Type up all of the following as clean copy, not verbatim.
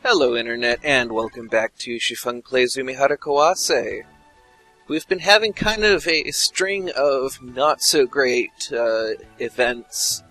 Hello Internet, and welcome back to Xifeng Plays Umihara Kawase. We've been having kind of a string of not-so-great events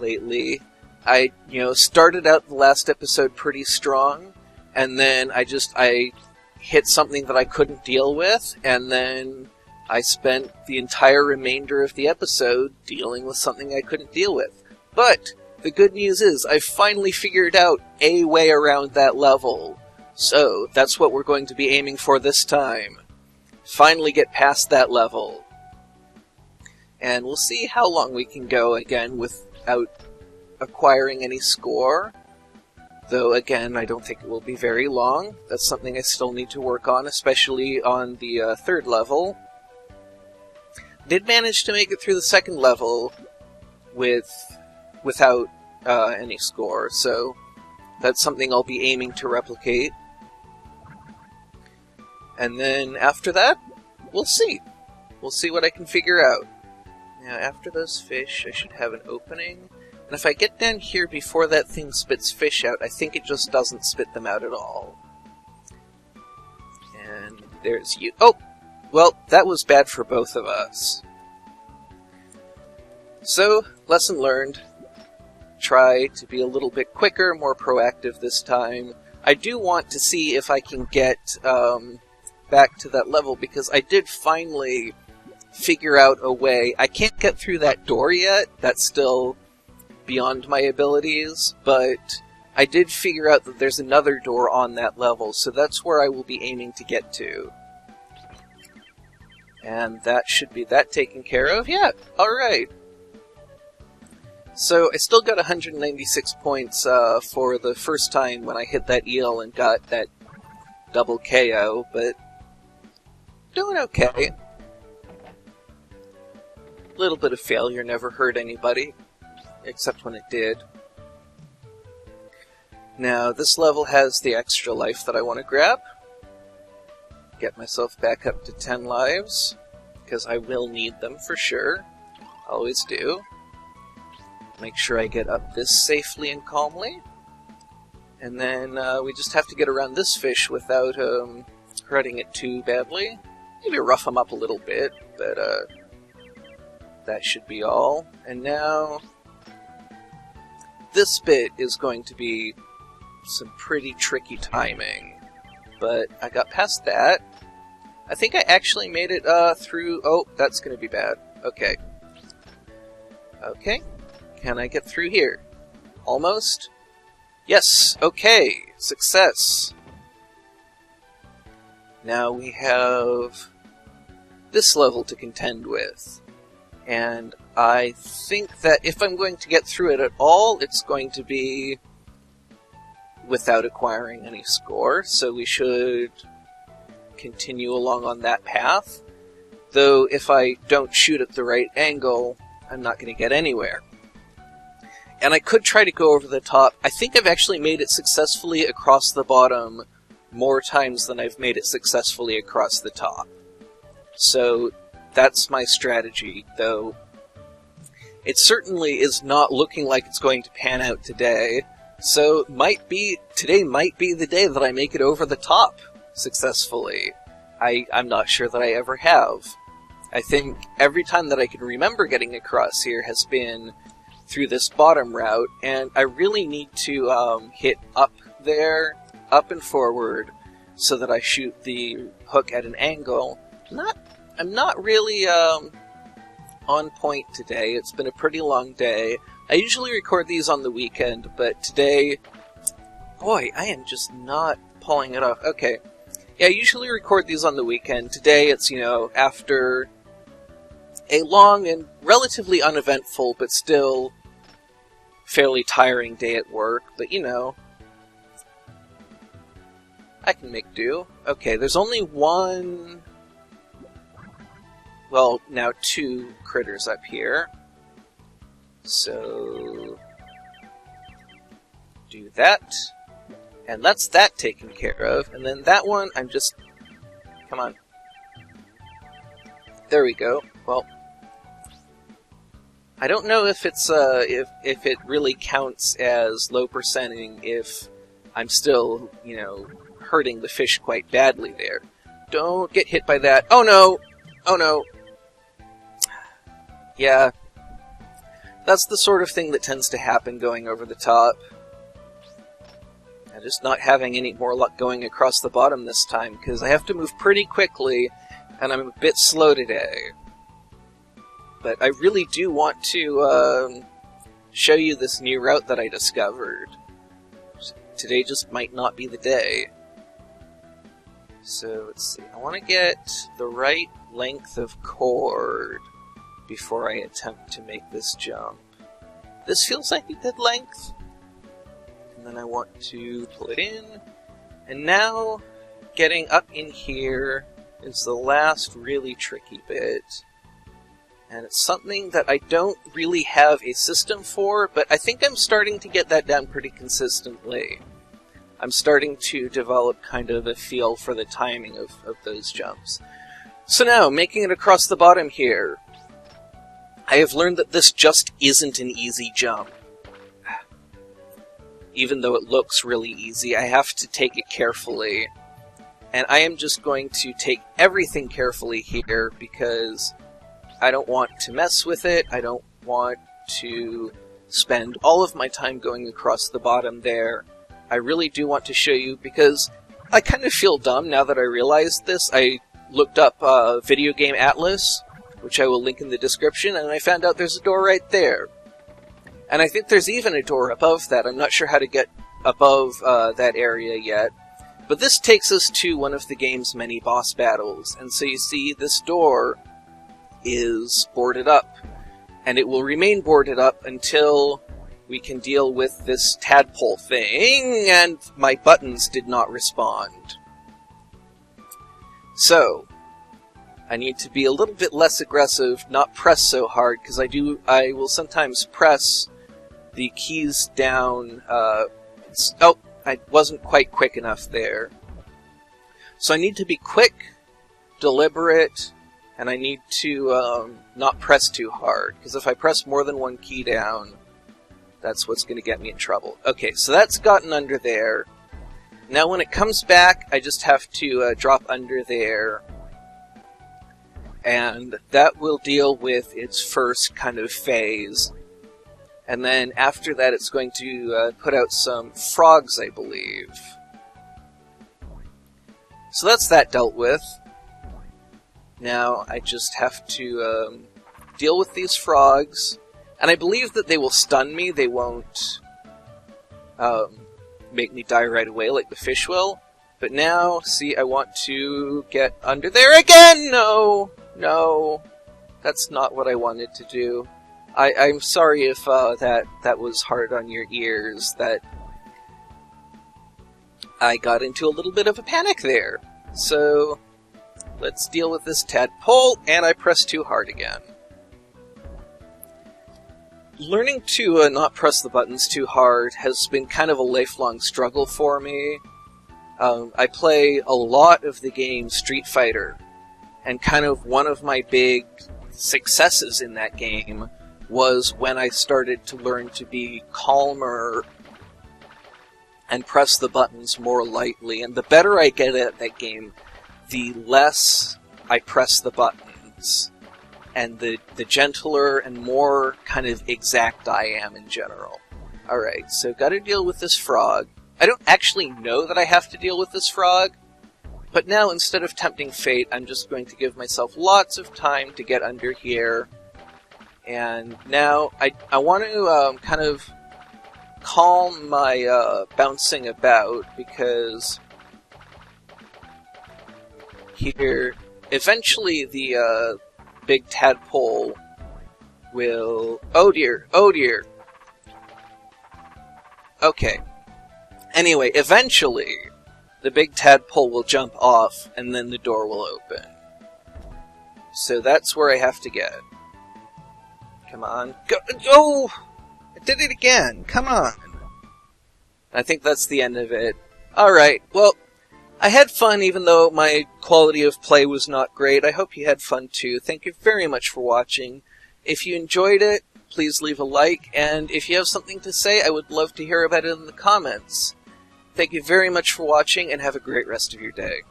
lately. I started out the last episode pretty strong, and then I hit something that I couldn't deal with, and then I spent the entire remainder of the episode dealing with something I couldn't deal with. But the good news is, I've finally figured out a way around that level. So, that's what we're going to be aiming for this time. Finally get past that level. And we'll see how long we can go again without acquiring any score. Though, again, I don't think it will be very long. That's something I still need to work on, especially on the third level. Did manage to make it through the second level without any score, so that's something I'll be aiming to replicate. And then after that, we'll see. We'll see what I can figure out. Now, after those fish, I should have an opening. And if I get down here before that thing spits fish out, I think it just doesn't spit them out at all. And there's you. Oh! Well, that was bad for both of us. So, lesson learned. Try to be a little bit quicker, more proactive this time. I do want to see if I can get back to that level, because I did finally figure out a way. I can't get through that door yet. That's still beyond my abilities, but I did figure out that there's another door on that level, so that's where I will be aiming to get to. And that should be that taken care of. Yeah, alright. So, I still got 196 points for the first time when I hit that eel and got that double KO, but doing okay. A little bit of failure never hurt anybody, except when it did. Now, this level has the extra life that I want to grab. Get myself back up to 10 lives, because I will need them for sure. Always do. Make sure I get up this safely and calmly. And then we just have to get around this fish without hurting it too badly. Maybe rough him up a little bit, but that should be all. And now, this bit is going to be some pretty tricky timing. But I got past that. I think I actually made it through... Oh, that's going to be bad. Okay. Okay. Can I get through here? Almost? Yes! Okay! Success! Now we have this level to contend with. And I think that if I'm going to get through it at all, it's going to be without acquiring any score, so we should continue along on that path. Though if I don't shoot at the right angle, I'm not going to get anywhere. And I could try to go over the top. I think I've actually made it successfully across the bottom more times than I've made it successfully across the top. So that's my strategy, though it certainly is not looking like it's going to pan out today. So today might be the day that I make it over the top successfully. I'm not sure that I ever have. I think every time that I can remember getting across here has been through this bottom route, and I really need to hit up there, up and forward, so that I shoot the hook at an angle. I'm not really on point today. It's been a pretty long day. I usually record these on the weekend, but today... Boy, I am just not pulling it off. Okay. Yeah, I usually record these on the weekend. Today it's, after a long and relatively uneventful, but still fairly tiring day at work, but I can make do. Okay, there's only one... Well, now two critters up here. So... do that. And that's that taken care of. And then that one, I'm just... Come on. There we go. Well... I don't know if it's if it really counts as low percenting if I'm still, you know, hurting the fish quite badly there. Don't get hit by that. Oh no! Oh no! Yeah. That's the sort of thing that tends to happen going over the top. I'm just not having any more luck going across the bottom this time, because I have to move pretty quickly, and I'm a bit slow today. But I really do want to show you this new route that I discovered. Today just might not be the day. So, let's see. I want to get the right length of cord before I attempt to make this jump. This feels like a good length. And then I want to pull it in. And now, getting up in here is the last really tricky bit. And it's something that I don't really have a system for, but I think I'm starting to get that down pretty consistently. I'm starting to develop kind of a feel for the timing of those jumps. So now, making it across the bottom here, I have learned that this just isn't an easy jump. Even though it looks really easy, I have to take it carefully. And I am just going to take everything carefully here because I don't want to mess with it. I don't want to spend all of my time going across the bottom there. I really do want to show you because I kind of feel dumb now that I realized this. I looked up Video Game Atlas, which I will link in the description, and I found out there's a door right there. And I think there's even a door above that. I'm not sure how to get above that area yet. But this takes us to one of the game's many boss battles. And so you see this door is boarded up. And it will remain boarded up until we can deal with this tadpole thing, and my buttons did not respond. So, I need to be a little bit less aggressive, not press so hard, because I will sometimes press the keys down. Oh, I wasn't quite quick enough there. So I need to be quick, deliberate, and I need to not press too hard, because if I press more than one key down, that's what's going to get me in trouble. Okay, so that's gotten under there. Now when it comes back, I just have to drop under there. And that will deal with its first kind of phase. And then after that, it's going to put out some frogs, I believe. So that's that dealt with. Now I just have to deal with these frogs. And I believe that they will stun me. They won't make me die right away like the fish will. But now, see, I want to get under there again! No! No. That's not what I wanted to do. I'm sorry if that was hard on your ears, that I got into a little bit of a panic there. So, let's deal with this tadpole, and I pressed too hard again. Learning to not press the buttons too hard has been kind of a lifelong struggle for me. I play a lot of the game Street Fighter, and kind of one of my big successes in that game was when I started to learn to be calmer and press the buttons more lightly. And the better I get at that game, the less I press the buttons. And the gentler and more kind of exact I am in general. Alright, so gotta deal with this frog. I don't actually know that I have to deal with this frog, but now instead of tempting fate, I'm just going to give myself lots of time to get under here. And now I want to kind of calm my bouncing about, because here, eventually the big tadpole will... Oh dear, oh dear. Okay. Anyway, eventually, the big tadpole will jump off, and then the door will open. So that's where I have to get. Come on. Go! Oh! I did it again! Come on! I think that's the end of it. Alright, well, I had fun even though my quality of play was not great. I hope you had fun too. Thank you very much for watching. If you enjoyed it, please leave a like, and if you have something to say, I would love to hear about it in the comments. Thank you very much for watching, and have a great rest of your day.